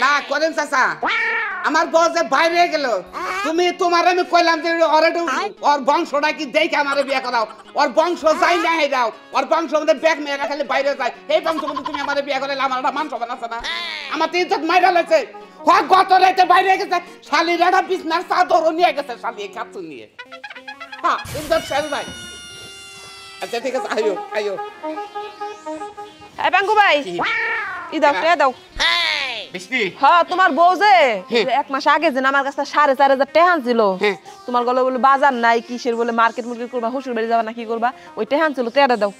না করেন চাচা আমার বউ যে বাইরে গেল তুমি তোমার আমি কইলাম যে ওর বংশটা কি দেখে আমার বিয়ে করাও ওর বংশ যাই না হে দাও ওর বংশ মধ্যে ব্যাগ মেয়েরা খালি বাইরে যায় এই বংশ মধ্যে তুমি আমার বিয়ে করাইলে আমার একটা মান সম্মান আছে না আমার তো ইজ্জত মাইরা লেছে গত রাতে বাইরে গেছে শালির একটা বিছনার চাদরও নিয়ে গেছে শালি খাচ্ছু নিয়ে হ্যাঁ ইজ্জত শেষ ভাই আচ্ছা ঠিক আছে আইও আইও এই বাঙ্গু ভাই ই দাও কে দাও বৃষ্টি হ্যাঁ তোমার বউ যে এক মাস আগে যে আমার কাছে 4,500 টাকা ছিল তোমার গলে বলে বাজার নাই কিসের বলে মার্কেট মুরগি করবা শ্বশুর বাড়ি যাবা না কি করবা ওই টাকা ছিল টাকা দাও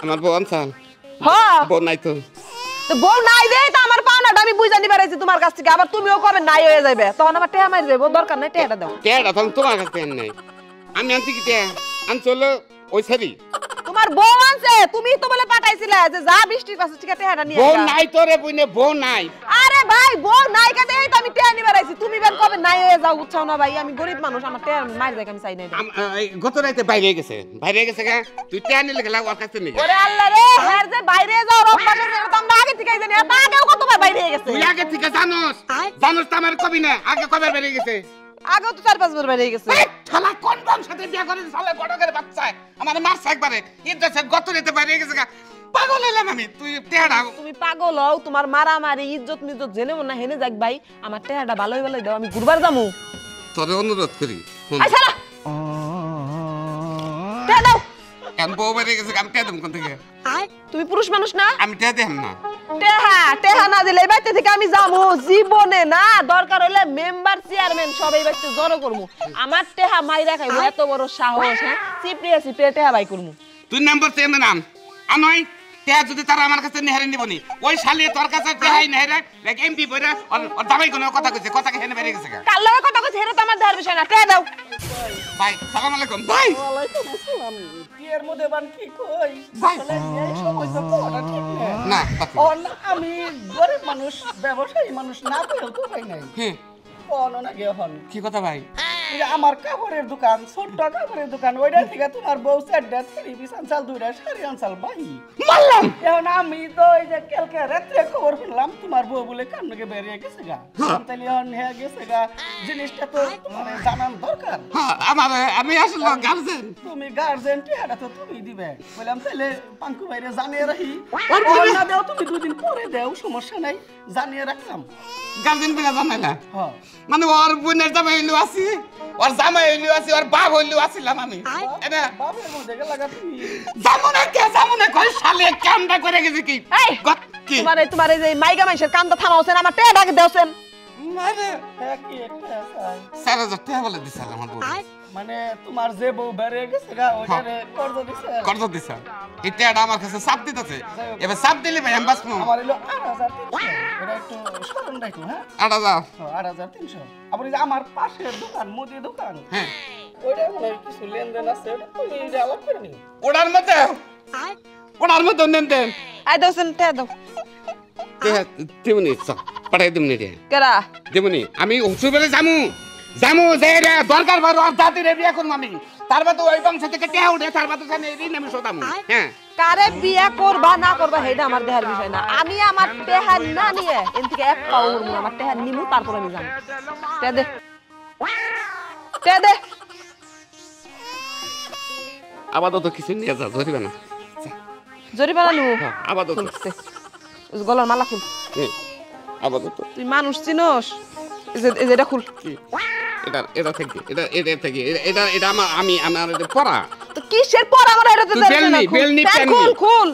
আমার বউ আনছাল হ্যাঁ বউ নাই তো বউ নাই দে তো আমার পাওনাটা আমি বুঝা নিবার আইছি তোমার কাছ থেকে আবার তুমিও কবে নাই হয়ে যাবে তখন আমার টাকা মারি যাবে দরকার নাই টাকাটা দাও টাকাটা তখন তোমার কাছে নাই আমি আনছি কি টাকা আনছলো ওই সারি তোমার বউ আনছে তুমি তো বলে পাঠাইছিলে যে যা বৃষ্টির কাছে ঠিক টাকাটা নিয়ে বউ নাই তো রে বুইনে বউ নাই আরে ভাই বউ নাই কাতে এই তো আমি টাকা নিবার আইছি তুমি বেন কবে নাই হয়ে যাও বুঝছাও না ভাই আমি গরিব মানুষ আমার টাকা মারি যাই আমি চাই নাই গত রাতে বাইরে গেছে কা তুই টাকা নিলে গেলা ওর কাছে নিয়ে ওরে আল্লাহ রে আর যে বাইরে যাও অভ্যাস আছে এটা তো আমরা আগে থেকেই জানি এটা আগেও কতবার বাইরে গেছে তুই আগে থেকে জানোস তো আমার কবি না আগে কবে বাইরে গেছে আগেও তো 4-5 বার বাইরে গেছে শালা কোন বংশতে বিয়ে করে শালা গডকের বাচ্চা আমার মারছে একবারে ইজ্জত গত রাতে বাইরে গেছে কা পাগল হলাম আমি তুই টেড়া তুমি পাগল হও তোমার মারামারি ইজ্জত মিজ্জত জেনে না হেনে যাক ভাই আমার টেড়াটা ভালোই ভালোই দাও আমি ঘুরবার যামু তোরে অনুরোধ করি আই শালা টেড়া দাও কেন বউ বাইরে গেছে আমি টেড়া দেব কোন থেকে তুমি পুরুষ মানুষ না আমি টেড়া দেব না টেহা না দিলে এই বাইতে থেকে আমি যামু জীবনে না দরকার হলে মেম্বার চেয়ারম্যান সব এই বাইতে জড়ো করমু আমার টেহা মাইরা খাইবো এত বড় সাহস হ্যাঁ চিপড়িয়ে টেহা বাই করমু তুই নাম্বার চেয়ারম্যান আন আনই টেহা যদি তারা আমার কাছে নেহারে নিবনি ওই শালি তোর কাছে টেহাই নেহারে লাইক এমপি বইরা আর দাবাই কোনো কথা কইছে কথা কে হেনে বাইরে গেছে কাল লগে কথা কইছে হেরে তো আমার দেওয়ার বিষয় না টেহা দাও ভাই সালাম আলাইকুম ভাই ওয়ালাইকুম আসসালাম কি এর মধ্যে বান কি কই আসলে এই সমস্যা কোনটা ঠিক না না আমি গরিব মানুষ ব্যবসায়ী মানুষ না পেও তো পাই নাই কোন না গে হন কি কথা ভাই আমার কাপড়ের দোকান ছোট্ট কাপড়ের দোকান ওইটা থেকে তোমার বউ চারটা থ্রি পিস আনসাল দুইটা শাড়ি আনসাল ভাই মারলাম এখন আমি তো এই যে কালকে রাত্রে খবর শুনলাম তোমার বউ বলে কান্নকে বেরিয়ে গেছে গা তাইলে এখন হয়ে গেছে গা জিনিসটা তো তোমার জানার দরকার আমার আমি আসলে গার্জেন তুমি গার্জেন টিয়াটা তো তুমি দিবে বললাম তাহলে পাঙ্কু বাইরে জানিয়ে রাখি না দেও তুমি দুদিন পরে দেও সমস্যা নাই জানিয়ে রাখলাম গার্জেন বিনা জানাই না হ্যাঁ মানে ওর বোনের জামাই হইলো আছি ওর জামাই হইলো আছি ওর বাপ হইলো আসিলাম আমি এটা বাপের মধ্যে লাগা তুমি জামুনে কই শালে কামটা করে গেছে কি এই কি তোমার এই যে মাইগা মাইশের কান্দা থানা হোসেন আমার টেহা ডাকে দেওছেন মানে হ্যাঁ কি একটা চাই 4000 টাকা বলে দিছাল আমার বউ মানে তোমার যে বউ বেরিয়ে গেছে গা ওইটারে কর্জ দিছে কর্জ দিছা এটা আমার কাছে চাপ দিতেছে এবার চাপ দিলে ভাই আমি বাঁচবো আমার হলো 8300 এটা একটু স্মরণ রাখো হ্যাঁ 8000 8300 আবার এই যে আমার পাশের দোকান মুদি দোকান হ্যাঁ ওইটা মনে হয় কিছু লেনদেন আছে ওটা তুমি এটা আলাপ করে নিও ওড়ার মধ্যে নেন দেন আই দেওছেন টেহা দাও তেমনি পাঠাই দেবনি রে কেরা দেবনি আমি হুসুবেলে জামু যে রে দরকার বড় আর দাদিরে বিয়ে করব আমি তারপর তো ওই বংশ থেকে টেহা উঠে তারপর তো জানি এই নামে শোধামু হ্যাঁ কারে বিয়া করবা না করবা হেডা আমার দেহার বিষয় না আমি আমার টেহা না নিয়ে এন থেকে এক পাও উড়মু আমার টেহা নিমু তারপর আমি যাবো টেহা দে আপাতত কিছু নিয়ে যা ধরিবে না জরিমানা নিমু আপাতত গলার মালা খুল আপাতত তুই মানুষ চিনোস এই যে এটা খুল এটা থেকে এটা আমার পড়া তো কিসের পর আমার এটা তো বেলনি খুল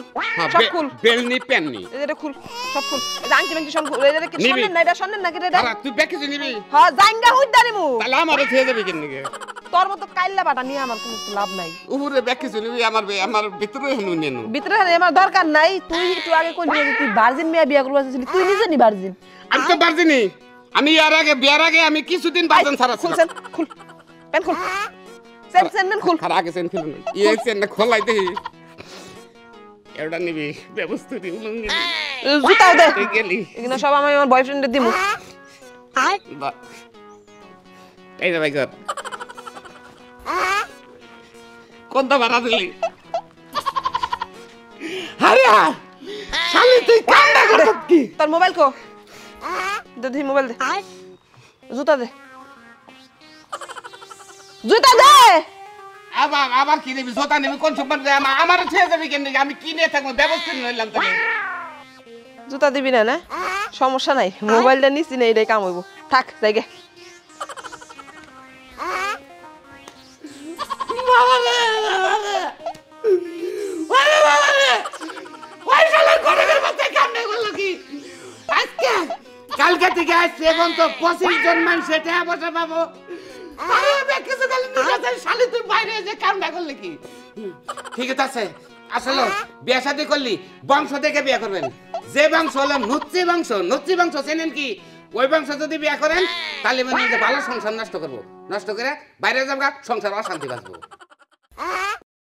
সব খুল বেলনি পেননি এটা খুল সব খুল এটা আংটি মাংটি সব খুল এটা কি শুনেন না এটা শুনেন না কি এটা তুই বেকে নিবি হ্যাঁ জাঙ্গা হইদা নিমু তাহলে আমারে ছেড়ে যাবি কেন নাকি তোর মতো কাইল্লা বাটা নিয়ে আমার কোনো লাভ নাই উপরে বেকে নিবি আমার ভিতরে হনু নেনু ভিতরে আমার দরকার নাই তুই একটু আগে কইলি যে তুই ভার্জিন মেয়ে বিয়া করবা চাইছিলি তুই নিজে নি ভার্জিন আমি তো ভার্জিনই আমি বিয়ার আগে আমি কিছুদিন ভার্জিন ছাড়া ছিলাম খুল পেন খুল সেন খুল আর আগে সেন খুল সেন না খোলাই দেই এডা নিবি ব্যবস্থা দি উলঙ্গি জুতাও দে তুই গেলি এগুলো সব আমি আমার বয়ফ্রেন্ডে দিমু এই যে ভাই কর কোনটা ভাড়া দিলি আরে শালি তুই কান্না করছিস কি তোর মোবাইল কো দে দি মোবাইল দে জুতা দে জুতা দে আবার আবার কি নেবি জোতা নেবি কোন সম্মান আমার ছেড়ে যাবি কেন আমি কি নিয়ে থাকবো ব্যবস্থা নিয়ে নিলাম তাহলে জুতা দিবি না না সমস্যা নাই মোবাইলটা নিছি না এটাই কাম হইব থাক যাইগে কালকে থেকে আসছে এবং তো 25 জন মানুষ টাকা পয়সা পাবো কিছু শালি তুই বাইরে যে কামটা করলে কি ঠিক আছে আসলে বিয়ে শাদী করলি বংশ দেখে বিয়ে করবেন যে বংশ হলো নুচ্চি বংশ চেনেন কি ওই বংশ যদি বিয়ে করেন তাহলে মানে ভালো সংসার নষ্ট করবো নষ্ট করে বাইরে যাবো সংসার অশান্তি বাঁচবো